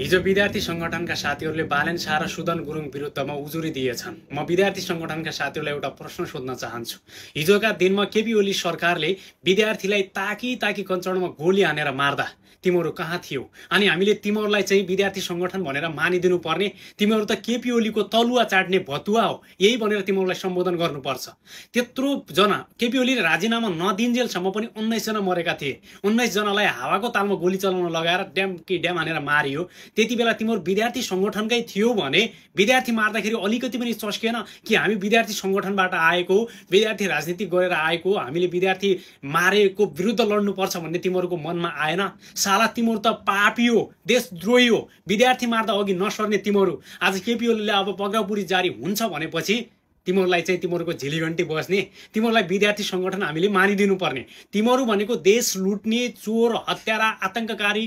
हिजो विद्यार्थी संगठनका साथीहरूले बालेन शाह र सुदन गुरुङ विरुद्धमा उजुरी दिएछन्। म विद्यार्थी संगठनका साथीहरूलाई एउटा प्रश्न सोध्न चाहन्छु। हिजोका दिनमा केपी ओली सरकारले विद्यार्थीलाई ताकी ताकी कञ्चडमा गोली हानेर मार्दा तिमीहरू कहाँ थियो? अनि हामीले तिमीहरूलाई चाहिँ विद्यार्थी संगठन भनेर मानिदिनु पर्ने? तिमीहरू त केपी ओलीको तलुवा चाट्ने भतुवा हो, यही भनेर तिमीहरूलाई सम्बोधन गर्नुपर्छ। त्यत्रो जना केपी ओलीले राजीनामा नदिन्जेलसम्म पनि 19 जना मरेका थिए। 19 जनालाई हावाको तालमा गोली चलाउन लगाएर ड्याम कि ड्याम हानेर मारियो। त्यति बेला तिमीहरू विद्यार्थी संगठनकै थियो भने विद्यार्थी मार्दाखेरि अलिकति पनि चस्केन कि हामी विद्यार्थी संगठनबाट आएको, विद्यार्थी राजनीति गरेर आएको, हामीले विद्यार्थी मारेको विरुद्ध लड्नुपर्छ भन्ने तिमीहरूको मनमा आएन? साला तिमीहरू त पापी हो, देशद्रोही हो। विद्यार्थी मार्दा अघि नसर्ने तिमीहरू आज केपी ओलीले अब पक्राउपुरी जारी हुन्छ भनेपछि तिमीहरूलाई चाहिँ तिमीहरूको झिलिघन्टी बस्ने, तिमीहरूलाई विद्यार्थी संगठन हामीले मानिदिनु पर्ने। तिमीहरू भनेको देश लुट्ने, चोर, हत्यारा, आतंककारी,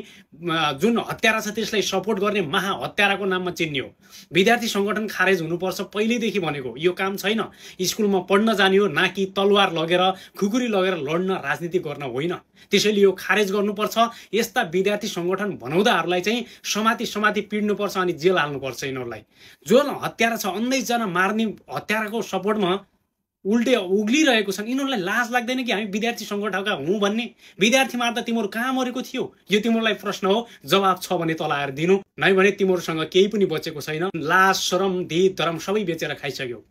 जुन हत्यारा छ त्यसलाई सपोर्ट गर्ने महाहत्याराको नाममा चिन्ने हो। विद्यार्थी संगठन खारेज हुनुपर्छ पहिल्यैदेखि भनेको। यो काम छैन। स्कुलमा पढ्न जाने हो, ना कि तलवार लगेर खुकुरी लगेर लड्न राजनीति गर्न होइन। त्यसैले यो खारेज गर्नुपर्छ। यस्ता विद्यार्थी संगठन बनाउँदाहरूलाई चाहिँ समाती पिड्नुपर्छ अनि जेल हाल्नुपर्छ। यिनीहरूलाई जो हत्यारा छ 19 जना मार्ने हत्याराको सपोर्टमा उल्टे उग्लिरहेको छन्, यिनीहरूलाई लाज लाग्दैन कि हामी विद्यार्थी संगठनका हौँ भन्ने? विद्यार्थी मार्दा तिमीहरू कहाँ मरेको थियो? यो तिमीहरूलाई प्रश्न हो। जवाब छ भने तल आएर दिनु, नै भने तिमीहरूसँग केही पनि बचेको छैन। लाज, शरम, धी, धर्म सबै बेचेर खाइसक्यो।